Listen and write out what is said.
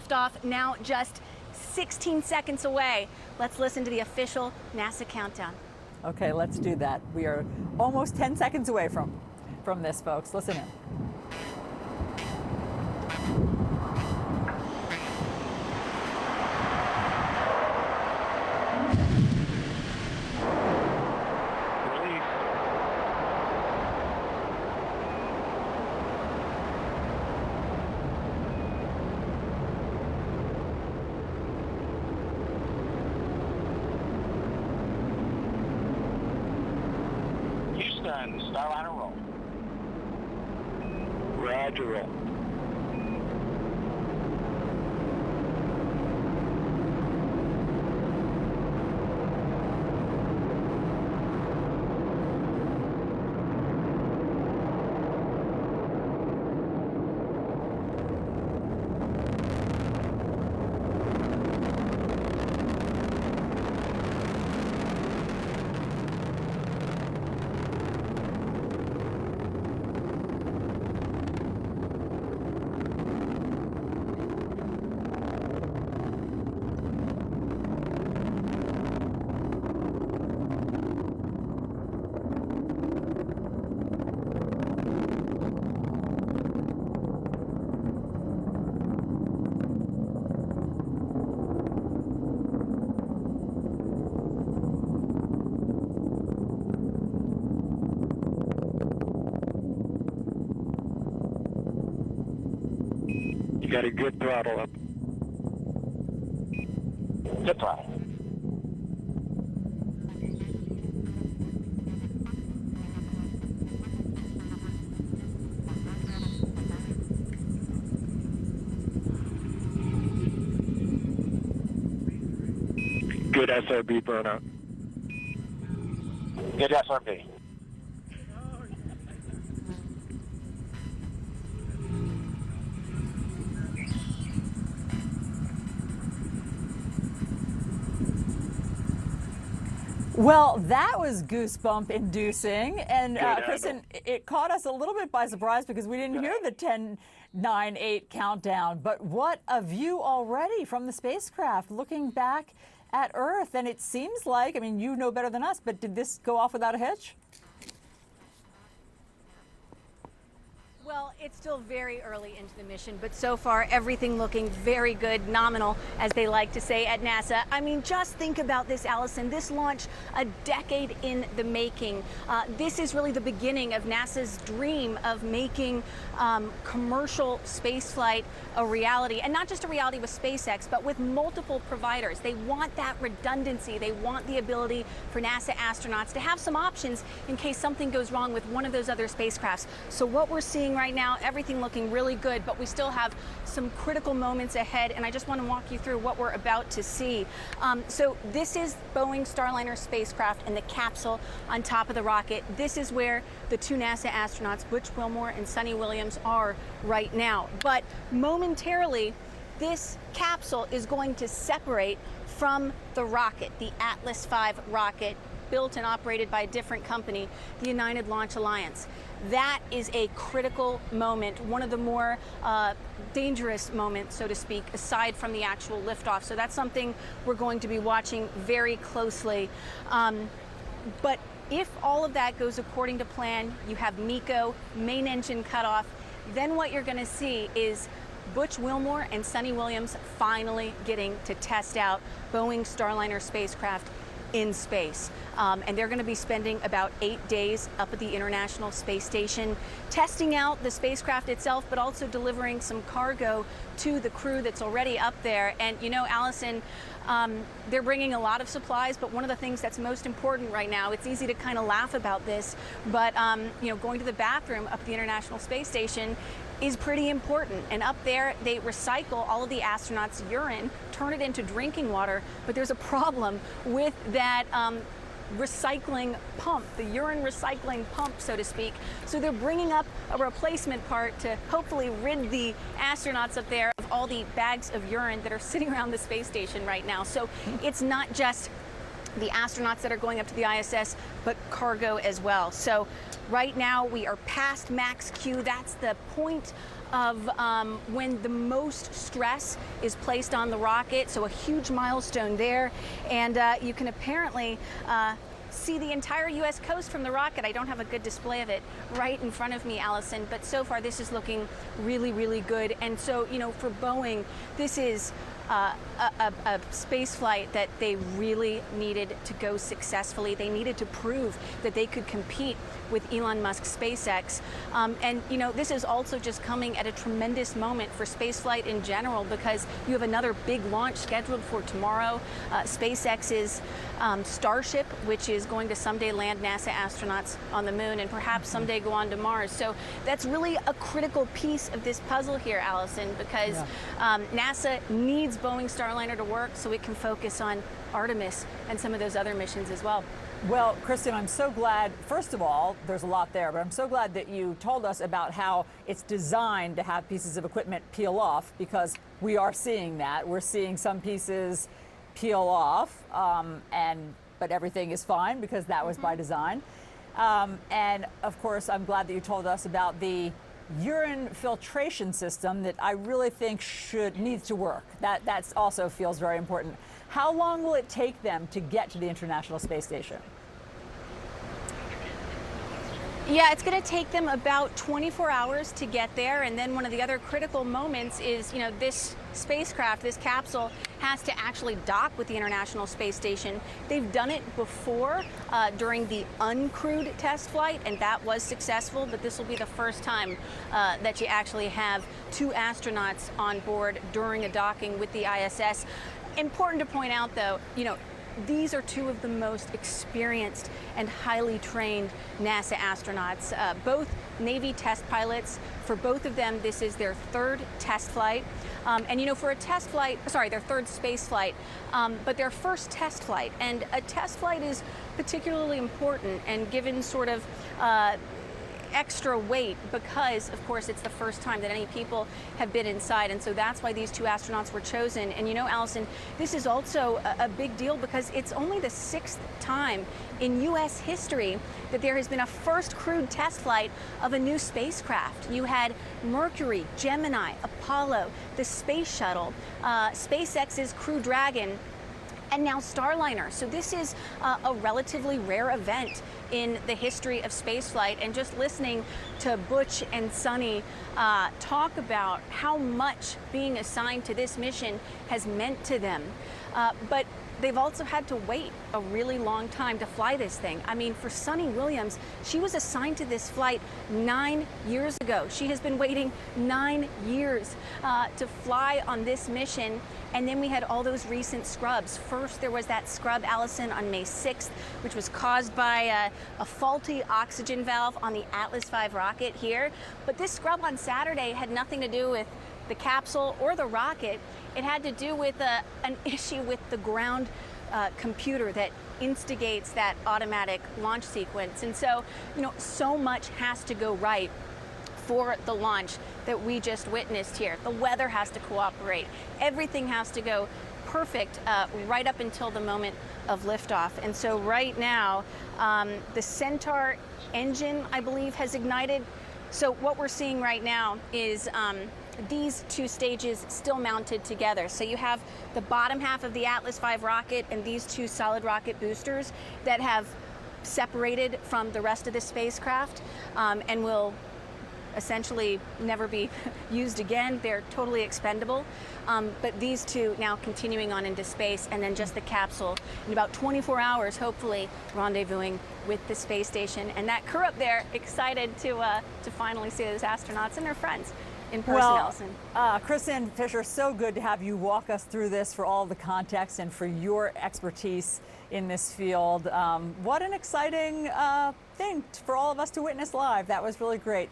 liftoff now just 16 seconds away. Let's listen to the official NASA countdown. Okay, let's do that. We are almost 10 seconds away from this, folks. Listen in. Houston, Starliner roll. Roger, roll. You got a good throttle up. Good throttle. Good SRB burnout. Good SRB. Well, that was goosebump inducing. And Kristen, it caught us a little bit by surprise because we didn't hear the 10, 9, 8 countdown. But what a view already from the spacecraft looking back at Earth. And it seems like, I mean, you know better than us, but did this go off without a hitch? Well, it's still very early into the mission, but so far everything looking very good, nominal, as they like to say at NASA. I mean, just think about this, Allison. This launch, a decade in the making. This is really the beginning of NASA's dream of making commercial spaceflight a reality, and not just a reality with SpaceX, but with multiple providers. They want that redundancy. They want the ability for NASA astronauts to have some options in case something goes wrong with one of those other spacecrafts. So what we're seeing right now, everything looking really good, but we still have some critical moments ahead, and I just want to walk you through what we're about to see. So this is Boeing Starliner spacecraft and the capsule on top of the rocket. This is where the two NASA astronauts, Butch Wilmore and Suni Williams, are right now. But momentarily, this capsule is going to separate from the rocket, the Atlas V rocket, built and operated by a different company, the United Launch Alliance. That is a critical moment, one of the more dangerous moments, so to speak, aside from the actual liftoff. So that's something we're going to be watching very closely. But if all of that goes according to plan, you have MECO, main engine cutoff, then what you're going to see is Butch Wilmore and Suni Williams finally getting to test out Boeing Starliner spacecraft in space. And they're going to be spending about 8 days up at the International Space Station, testing out the spacecraft itself, but also delivering some cargo to the crew that's already up there. And you know, Allison, they're bringing a lot of supplies, but one of the things that's most important right now, it's easy to kind of laugh about this, but you know, going to the bathroom up at the International Space Station is pretty important. And up there, they recycle all of the astronauts' urine, turn it into drinking water, but there's a problem with that recycling pump, the urine recycling pump, so to speak. So they're bringing up a replacement part to hopefully rid the astronauts up there of all the bags of urine that are sitting around the space station right now. So it's not just the astronauts that are going up to the ISS, but cargo as well. So right now we are past max Q. That's the point of when the most stress is placed on the rocket. So a huge milestone there. And you can apparently see the entire U.S. coast from the rocket. I don't have a good display of it right in front of me, Allison, but so far this is looking really, really good. And so, you know, for Boeing, this is a space flight that they really needed to go successfully. They needed to prove that they could compete with Elon Musk's SpaceX. And, you know, this is also just coming at a tremendous moment for spaceflight in general, because you have another big launch scheduled for tomorrow. SpaceX's Starship, which is going to someday land NASA astronauts on the moon and perhaps someday go on to Mars. So that's really a critical piece of this puzzle here, Allison, because NASA needs Boeing Starliner to work so it can focus on Artemis and some of those other missions as well. Well, Kristen, I'm so glad, first of all, there's a lot there, but I'm so glad that you told us about how it's designed to have pieces of equipment peel off, because we are seeing that. We're seeing some pieces peel off, but everything is fine because that was by design. And of course, I'm glad that you told us about the urine filtration system that I really think needs to work. That also feels very important. How long will it take them to get to the International Space Station? Yeah, it's going to take them about 24 hours to get there. And then one of the other critical moments is, you know, this spacecraft, this capsule, has to actually dock with the International Space Station. They've done it before during the uncrewed test flight, and that was successful, but this will be the first time that you actually have two astronauts on board during a docking with the ISS. Important to point out, though, you know, these are two of the most experienced and highly trained NASA astronauts, both Navy test pilots. For both of them, this is their third test flight. And, you know, for a test flight, their third space flight, but their first test flight. And a test flight is particularly important and given sort of extra weight because, of course, it's the first time that any people have been inside. And so that's why these two astronauts were chosen. And, you know, Allison, this is also a big deal because it's only the sixth time in U.S. history that there has been a first crewed test flight of a new spacecraft. You had Mercury, Gemini, Apollo, the Space Shuttle, SpaceX's Crew Dragon, and now Starliner. So this is a relatively rare event in the history of spaceflight. And just listening to Butch and Sunny talk about how much being assigned to this mission has meant to them. But they've also had to wait a really long time to fly this thing. I mean, for Sunny Williams, she was assigned to this flight 9 years ago. She has been waiting 9 years to fly on this mission. And then we had all those recent scrubs. First, there was that scrub, Allison, on May 6th, which was caused by a faulty oxygen valve on the Atlas V rocket here. But this scrub on Saturday had nothing to do with the capsule or the rocket. It had to do with an issue with the ground computer that instigates that automatic launch sequence. And so, you know, so much has to go right for the launch that we just witnessed here. The weather has to cooperate. Everything has to go perfect right up until the moment of liftoff. And so right now, the Centaur engine, I believe, has ignited. So what we're seeing right now is these two stages still mounted together. So you have the bottom half of the Atlas V rocket and these two solid rocket boosters that have separated from the rest of the spacecraft and will essentially never be used again. They're totally expendable. But these two now continuing on into space, and then just the capsule in about 24 hours, hopefully rendezvousing with the space station. And that crew up there excited to finally see those astronauts and their friends in person, Allison. Kristen Fisher, so good to have you walk us through this for all the context and for your expertise in this field. What an exciting thing for all of us to witness live. That was really great.